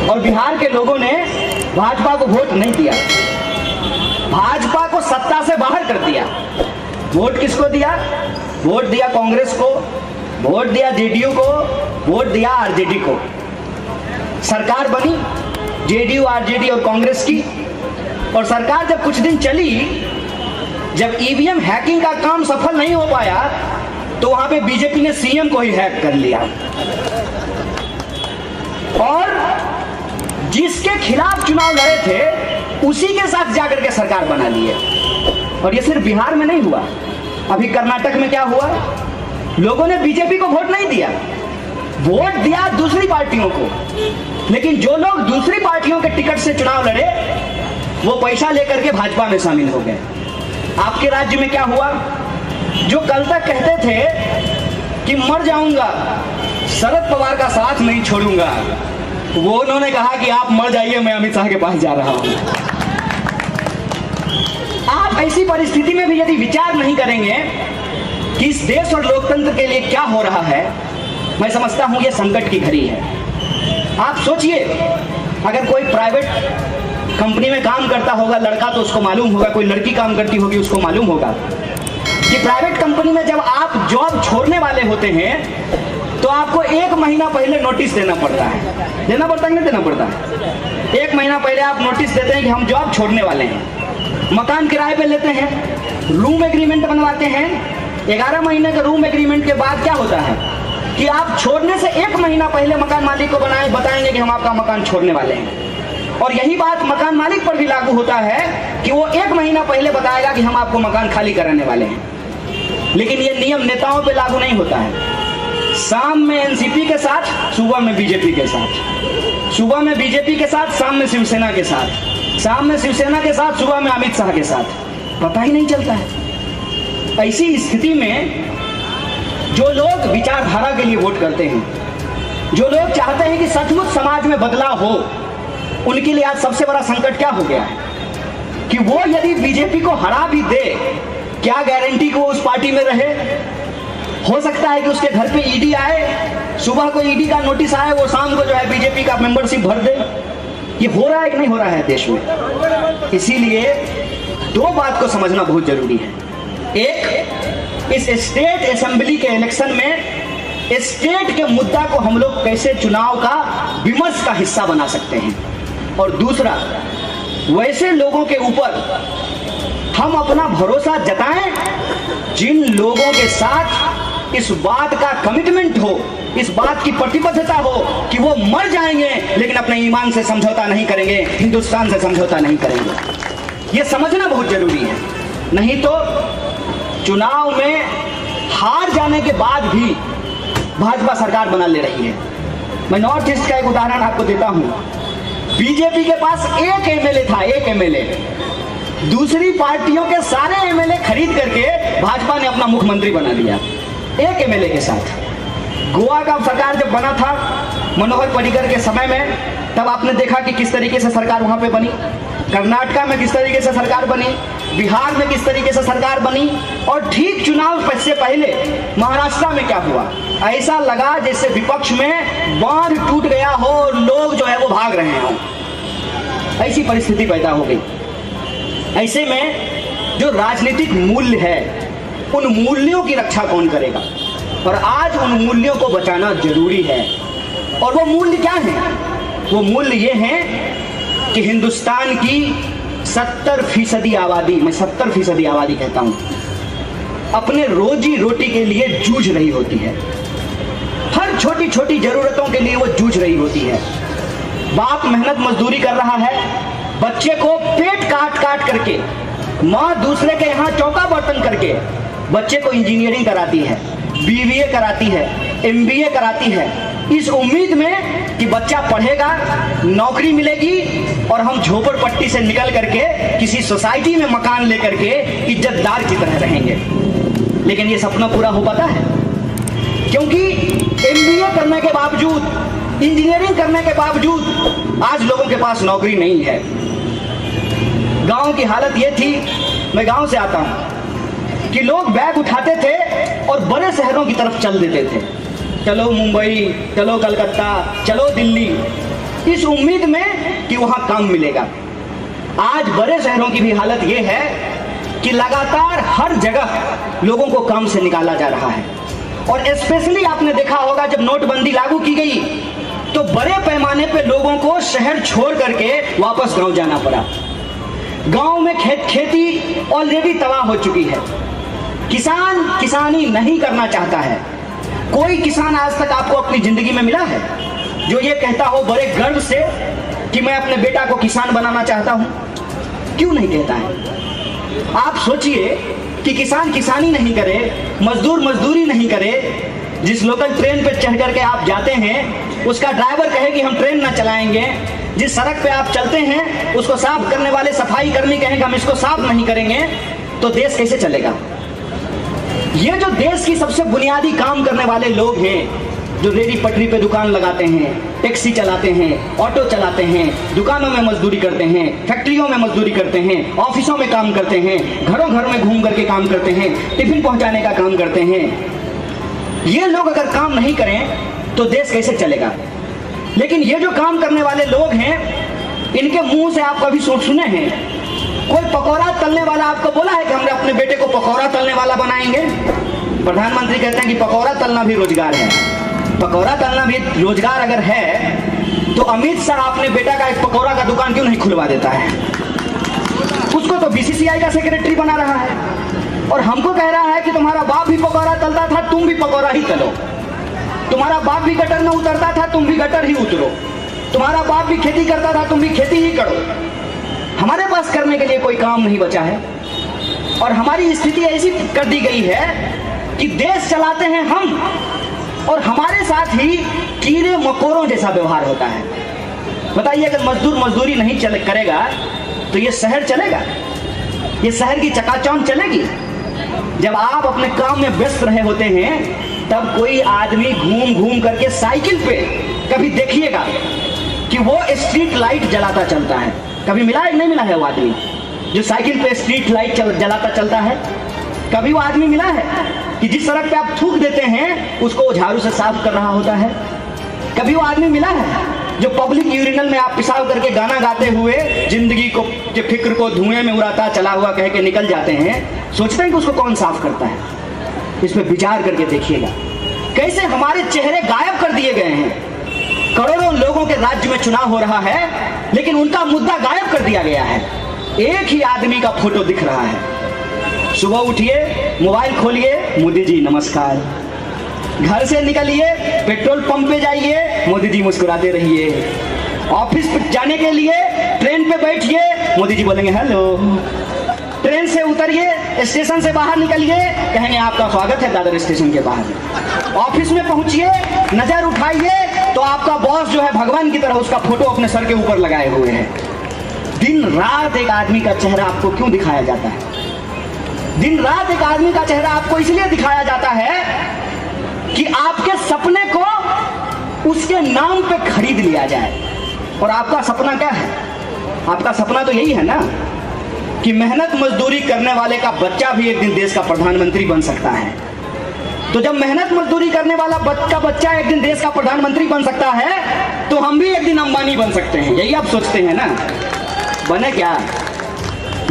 और बिहार के लोगों ने भाजपा को वोट नहीं दिया, भाजपा को सत्ता से बाहर कर दिया। वोट किसको दिया? वोट दिया कांग्रेस को, वोट दिया जेडीयू को, वोट दिया आरजेडी को। सरकार बनी जेडीयू, आरजेडी और कांग्रेस की। और सरकार जब कुछ दिन चली, जब ईवीएम हैकिंग का काम सफल नहीं हो पाया, तो वहां पे बीजेपी ने सीएम को ही हैक कर लिया और जिसके खिलाफ चुनाव लड़े थे उसी के साथ जाकर के सरकार बना लिए। और ये सिर्फ बिहार में नहीं हुआ, अभी कर्नाटक में क्या हुआ? लोगों ने बीजेपी को वोट नहीं दिया, वोट दिया दूसरी पार्टियों को। लेकिन जो लोग दूसरी पार्टियों के टिकट से चुनाव लड़े, वो पैसा लेकर के भाजपा में शामिल हो गए। आपके राज्य में क्या हुआ? जो कल तक कहते थे कि मर जाऊंगा, शरद पवार का साथ नहीं छोड़ूंगा, वो उन्होंने कहा कि आप मर जाइए, मैं अमित शाह के पास जा रहा हूं। आप ऐसी परिस्थिति में भी यदि विचार नहीं करेंगे कि इस देश और लोकतंत्र के लिए क्या हो रहा है, मैं समझता हूं ये संकट की घड़ी है। आप सोचिए, अगर कोई प्राइवेट कंपनी में काम करता होगा लड़का, तो उसको मालूम होगा, कोई लड़की काम करती होगी उसको मालूम होगा कि प्राइवेट कंपनी में जब आप जॉब छोड़ने वाले होते हैं तो आपको 1 महीना पहले नोटिस देना पड़ता है। देना पड़ता है, नहीं देना पड़ता है? 1 महीना पहले आप नोटिस देते हैं कि हम जॉब छोड़ने वाले हैं। मकान किराए पे लेते हैं, रूम एग्रीमेंट बनवाते हैं। 11 महीने के रूम एग्रीमेंट के बाद क्या होता है कि आप छोड़ने से 1 महीना पहले मकान मालिक को बताएंगे कि हम आपका मकान छोड़ने वाले हैं। और यही बात मकान मालिक पर भी लागू होता है कि वो 1 महीना पहले बताएगा कि हम आपको मकान खाली कराने वाले हैं। लेकिन ये नियम नेताओं पे लागू नहीं होता है। शाम में एनसीपी के साथ, सुबह में बीजेपी के साथ, सुबह में बीजेपी के साथ, शाम में शिवसेना के साथ, शाम में शिवसेना के साथ, सुबह में अमित शाह के साथ, पता ही नहीं चलता है। ऐसी स्थिति में जो लोग विचारधारा के लिए वोट करते हैं, जो लोग चाहते हैं कि सचमुच समाज में बदलाव हो, उनके लिए आज सबसे बड़ा संकट क्या हो गया है कि वो यदि बीजेपी को हरा भी दे, क्या गारंटी को उस पार्टी में रहे? हो सकता है कि उसके घर पे ईडी आए, सुबह को ईडी का नोटिस आए, वो शाम को जो है बीजेपी का मेंबरशिप भर दे। ये हो रहा है कि नहीं हो रहा है देश में? इसीलिए 2 बात को समझना बहुत जरूरी है। एक, इस स्टेट असेंबली के इलेक्शन में स्टेट के मुद्दा को हम लोग कैसे चुनाव का विमर्श का हिस्सा बना सकते हैं, और दूसरा, वैसे लोगों के ऊपर हम अपना भरोसा जताएं जिन लोगों के साथ इस बात का कमिटमेंट हो, इस बात की प्रतिबद्धता हो कि वो मर जाएंगे लेकिन अपने ईमान से समझौता नहीं करेंगे, हिंदुस्तान से समझौता नहीं करेंगे। ये समझना बहुत जरूरी है। नहीं तो चुनाव में हार जाने के बाद भी भाजपा सरकार बना ले रही है। मैं नॉर्थ ईस्ट का एक उदाहरण आपको देता हूं। बीजेपी के पास 1 एमएलए था, 1 एमएलए। दूसरी पार्टियों के सारे एमएलए खरीद करके भाजपा ने अपना मुख्यमंत्री बना लिया 1 एमएलए के साथ। गोवा का सरकार जब बना था मनोहर पर्रिकर के समय में, तब आपने देखा कि किस तरीके से सरकार वहां पे बनी। कर्नाटक में किस तरीके से सरकार बनी, बिहार में किस तरीके से सरकार बनी, और ठीक चुनाव से पहले महाराष्ट्र में क्या हुआ? ऐसा लगा जैसे विपक्ष में बांध टूट गया हो और लोग जो है वो भाग रहे हों। ऐसी परिस्थिति पैदा हो गई। ऐसे में जो राजनीतिक मूल्य है, उन मूल्यों की रक्षा कौन करेगा? और आज उन मूल्यों को बचाना जरूरी है। और वो मूल्य क्या है? वो मूल्य ये है कि हिंदुस्तान की 70% आबादी, मैं 70% आबादी कहता हूं, अपने रोजी रोटी के लिए जूझ रही होती है। हर छोटी छोटी जरूरतों के लिए वो जूझ रही होती है। बाप मेहनत मजदूरी कर रहा है, बच्चे को पेट काट काट करके, माँ दूसरे के यहाँ चौका बर्तन करके बच्चे को इंजीनियरिंग कराती है, बीबीए कराती है, एमबीए कराती है, इस उम्मीद में कि बच्चा पढ़ेगा, नौकरी मिलेगी और हम झोपड़पट्टी से निकल करके किसी सोसाइटी में मकान लेकर के इज्जतदार की तरह रहेंगे। लेकिन ये सपना पूरा हो पाता है? क्योंकि एमबीए करने के बावजूद, इंजीनियरिंग करने के बावजूद आज लोगों के पास नौकरी नहीं है। गांव की हालत ये थी, मैं गांव से आता हूं, कि लोग बैग उठाते थे और बड़े शहरों की तरफ चल देते थे। चलो मुंबई, चलो कलकत्ता, चलो दिल्ली। इस उम्मीद में कि वहां काम मिलेगा। आज बड़े शहरों की भी हालत यह है कि लगातार हर जगह लोगों को काम से निकाला जा रहा है। और स्पेशली आपने देखा होगा जब नोटबंदी लागू की गई तो बड़े पैमाने पे लोगों को शहर छोड़ करके वापस गांव जाना पड़ा। गांव में खेती ऑलरेडी तबाह हो चुकी है। किसान किसानी नहीं करना चाहता है। कोई किसान आज तक आपको अपनी जिंदगी में मिला है जो ये कहता हो बड़े गर्व से कि मैं अपने बेटा को किसान बनाना चाहता हूं? क्यों नहीं कहता है? आप सोचिए कि किसान किसानी नहीं करे, मजदूर मजदूरी नहीं करे, जिस लोकल ट्रेन पे चढ़ करके आप जाते हैं उसका ड्राइवर कहे कि हम ट्रेन ना चलाएंगे, जिस सड़क पे आप चलते हैं उसको साफ करने वाले सफाई कर्मी कहेंगे हम इसको साफ नहीं करेंगे, तो देश कैसे चलेगा? ये जो देश की सबसे बुनियादी काम करने वाले लोग हैं, जो रेडी पटरी पे दुकान लगाते हैं, टैक्सी चलाते हैं, ऑटो चलाते हैं, दुकानों में मजदूरी करते हैं, फैक्ट्रियों में मजदूरी करते हैं, ऑफिसों में काम करते हैं, घरों घर में घूम करके काम करते हैं, टिफिन पहुंचाने का काम करते हैं, ये लोग अगर काम नहीं करें तो देश कैसे चलेगा? लेकिन ये जो काम करने वाले लोग हैं इनके मुंह से आप कभी सुने हैं कोई पकौड़ा तलने वाला आपको बोला है कि हमने अपने बेटे को पकौड़ा तलने वाला बनाएंगे? प्रधानमंत्री कहते हैं कि पकौड़ा तलना भी रोजगार है। पकौड़ा तलना भी रोजगार अगर है तो अमित शाह अपने बेटा का एक पकौड़ा का दुकान क्यों नहीं खुलवा देता है? उसको तो बीसीसीआई का सेक्रेटरी बना रहा है और हमको कह रहा है कि तुम्हारा बाप भी पकौड़ा तलता था, तुम भी पकौड़ा ही तलो। तुम्हारा बाप भी गटर में उतरता था, तुम भी गटर ही उतरो। तुम्हारा बाप भी खेती करता था, तुम भी खेती ही करो। हमारे पास करने के लिए कोई काम नहीं बचा है और हमारी स्थिति ऐसी कर दी गई है कि देश चलाते हैं हम और हमारे साथ ही कीड़े मकोड़ों जैसा व्यवहार होता है। बताइए, अगर मजदूर मजदूरी नहीं करेगा तो ये शहर चलेगा? ये शहर की चकाचौंध चलेगी? जब आप अपने काम में व्यस्त रहे होते हैं तब कोई आदमी घूम घूम करके साइकिल पे कभी देखिएगा कि वो स्ट्रीट लाइट जलाता चलता है। कभी मिला है? नहीं मिला है वो आदमी जो साइकिल पे स्ट्रीट लाइट जलाता चलता है? कभी वो आदमी मिला है कि जिस सड़क पे आप थूक देते हैं उसको झाड़ू से साफ कर रहा होता है? कभी वो आदमी मिला है जो पब्लिक यूरिनल में आप पेशाब करके गाना गाते हुए जिंदगी को के फिक्र को धुएं में उड़ाता चला हुआ कह के निकल जाते हैं? सोचते हैं कि उसको कौन साफ करता है? इस पे विचार करके देखिएगा कैसे हमारे चेहरे गायब कर दिए गए हैं। करोड़ों लोगों के राज्य में चुनाव हो रहा है लेकिन उनका मुद्दा गायब कर दिया गया है। एक ही आदमी का फोटो दिख रहा है। सुबह उठिए, मोबाइल खोलिए, मोदी जी नमस्कार। घर से निकलिए, पेट्रोल पंप पे जाइए, मोदी जी मुस्कुराते रहिए। ऑफिस पे जाने के लिए ट्रेन पे बैठिए, मोदी जी बोलेंगे हेलो। ट्रेन से उतरिए, स्टेशन से बाहर निकलिए, कहेंगे आपका स्वागत है दादर स्टेशन के बाहर। ऑफिस में पहुंचिए, नजर उठाइए तो आपका बॉस जो है भगवान की तरह उसका फोटो अपने सर के ऊपर लगाए हुए है। दिन रात एक आदमी का चेहरा आपको क्यों दिखाया जाता है? दिन रात एक आदमी का चेहरा आपको इसलिए दिखाया जाता है कि आपके सपने को उसके नाम पे खरीद लिया जाए। और आपका सपना क्या है? आपका सपना तो यही है ना कि मेहनत मजदूरी करने वाले का बच्चा भी एक दिन देश का प्रधानमंत्री बन सकता है। तो जब मेहनत मजदूरी करने वाला बच्चा एक दिन देश का प्रधानमंत्री बन सकता है तो हम भी एक दिन अंबानी बन सकते हैं। यही आप सोचते हैं ना? बने क्या?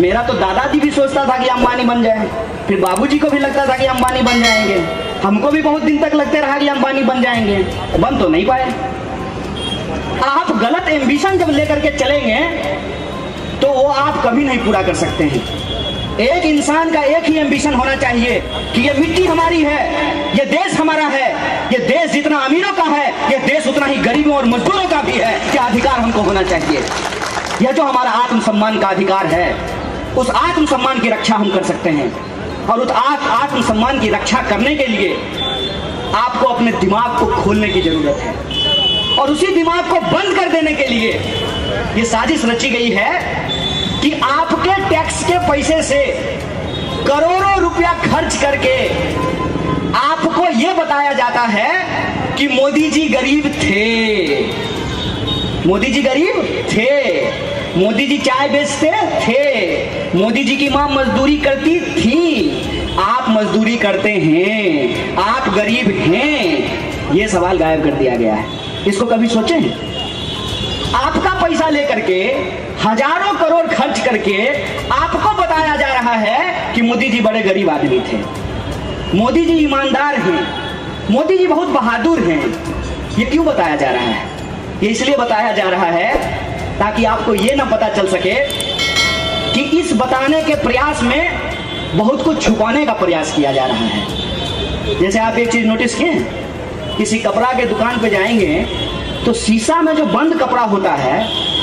मेरा तो दादाजी भी सोचता था कि अंबानी बन जाए, फिर बाबूजी को भी लगता था कि अंबानी बन जाएंगे, हमको भी बहुत दिन तक लगते रहा कि अंबानी बन जाएंगे, बन तो नहीं पाए। आप गलत एम्बिशन जब लेकर के चलेंगे तो वो आप कभी नहीं पूरा कर सकते हैं। एक इंसान का एक ही एम्बिशन होना चाहिए कि ये मिट्टी हमारी है, ये देश हमारा है, ये देश जितना अमीरों का है ये देश उतना ही गरीबों और मजदूरों का भी है। क्या अधिकार हमको होना चाहिए? यह जो हमारा आत्मसम्मान का अधिकार है उस आत्मसम्मान की रक्षा हम कर सकते हैं। और उस आत्मसम्मान की रक्षा करने के लिए आपको अपने दिमाग को खोलने की जरूरत है और उसी दिमाग को बंद कर देने के लिए ये साजिश रची गई है कि आपके टैक्स के पैसे से करोड़ों रुपया खर्च करके आपको यह बताया जाता है कि मोदी जी गरीब थे, मोदी जी गरीब थे, मोदी जी चाय बेचते थे, मोदी जी की मां मजदूरी करती थी। आप मजदूरी करते हैं, आप गरीब हैं, ये सवाल गायब कर दिया गया है। इसको कभी सोचे हैं? आपका पैसा लेकर के हजारों करोड़ खर्च करके आपको बताया जा रहा है कि मोदी जी बड़े गरीब आदमी थे, मोदी जी ईमानदार हैं, मोदी जी बहुत बहादुर हैं। ये क्यों बताया जा रहा है? ये इसलिए बताया जा रहा है ताकि आपको ये ना पता चल सके कि इस बताने के प्रयास में बहुत कुछ छुपाने का प्रयास किया जा रहा है। जैसे आप एक चीज नोटिस किए, किसी कपड़ा के दुकान पे जाएंगे तो शीशा में जो बंद कपड़ा होता है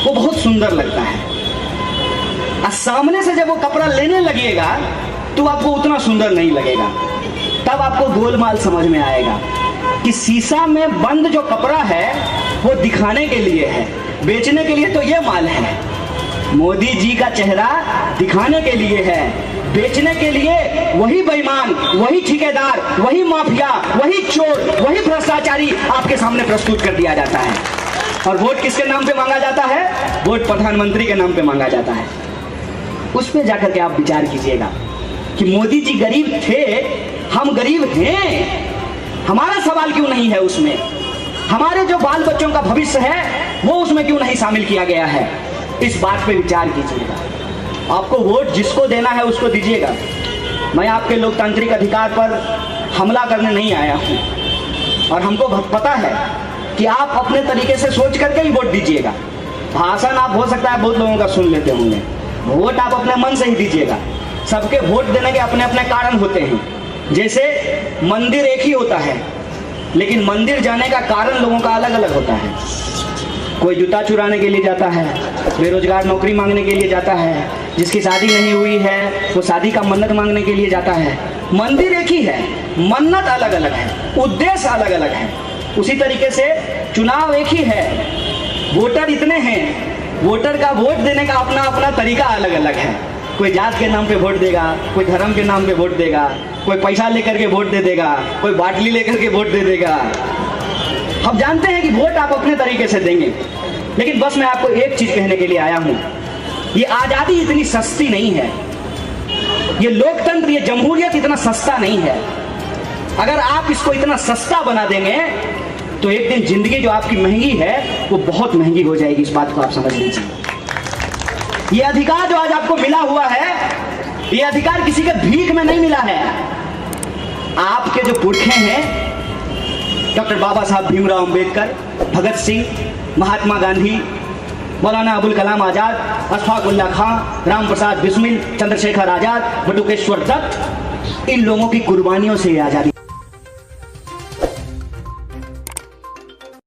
वो बहुत सुंदर लगता है, और सामने से जब वो कपड़ा लेने लगेगा तो आपको उतना सुंदर नहीं लगेगा। तब आपको गोलमाल समझ में आएगा कि शीशा में बंद जो कपड़ा है वो दिखाने के लिए है, बेचने के लिए तो ये माल है। मोदी जी का चेहरा दिखाने के लिए है, बेचने के लिए वही बेईमान, वही ठेकेदार, वही माफिया, वही चोर, वही भ्रष्टाचारी आपके सामने प्रस्तुत कर दिया जाता है। और वोट किसके नाम पे मांगा जाता है? वोट प्रधानमंत्री के नाम पे मांगा जाता है। उस पे जाकर के आप विचार कीजिएगा कि मोदी जी गरीब थे, हम गरीब हैं, हमारा सवाल क्यों नहीं है उसमें? हमारे जो बाल बच्चों का भविष्य है वो उसमें क्यों नहीं शामिल किया गया है? इस बात पे विचार कीजिएगा। आपको वोट जिसको देना है उसको दीजिएगा। मैं आपके लोकतांत्रिक अधिकार पर हमला करने नहीं आया हूँ, और हमको पता है कि आप अपने तरीके से सोच करके ही वोट दीजिएगा। भाषण आप हो सकता है बहुत लोगों का सुन लेते होंगे, वोट आप अपने मन से ही दीजिएगा। सबके वोट देने के अपने अपने कारण होते हैं। जैसे मंदिर एक ही होता है, लेकिन मंदिर जाने का कारण लोगों का अलग अलग होता है। कोई जूता चुराने के लिए जाता है, बेरोजगार नौकरी मांगने के लिए जाता है, जिसकी शादी नहीं हुई है वो शादी का मन्नत मांगने के लिए जाता है। मंदिर एक ही है, मन्नत अलग अलग है, उद्देश्य अलग अलग है। उसी तरीके से चुनाव एक ही है, वोटर इतने हैं, वोटर का वोट देने का अपना अपना तरीका अलग अलग है। कोई जात के नाम पे वोट देगा, कोई धर्म के नाम पे वोट देगा, कोई पैसा लेकर के वोट दे देगा, कोई बाटली लेकर के वोट दे देगा। हम जानते हैं कि वोट आप अपने तरीके से देंगे, लेकिन बस मैं आपको एक चीज कहने के लिए आया हूं, ये आजादी इतनी सस्ती नहीं है, ये लोकतंत्र, ये जमहूरियत इतना सस्ता नहीं है। अगर आप इसको इतना सस्ता बना देंगे तो एक दिन जिंदगी जो आपकी महंगी है वो बहुत महंगी हो जाएगी। इस बात को आप समझ लीजिए। ये अधिकार जो आज आपको मिला हुआ है, ये अधिकार किसी के भीख में नहीं मिला है। आपके जो पुरखे हैं, डॉक्टर बाबा साहब भीमराव अंबेडकर, भगत सिंह, महात्मा गांधी, मौलाना अबुल कलाम आजाद, अशफाक उल्लाह खां, राम प्रसाद बिस्मिल, चंद्रशेखर आजाद, बटुकेश्वर दत्त, इन लोगों की कुर्बानियों से ये आजादी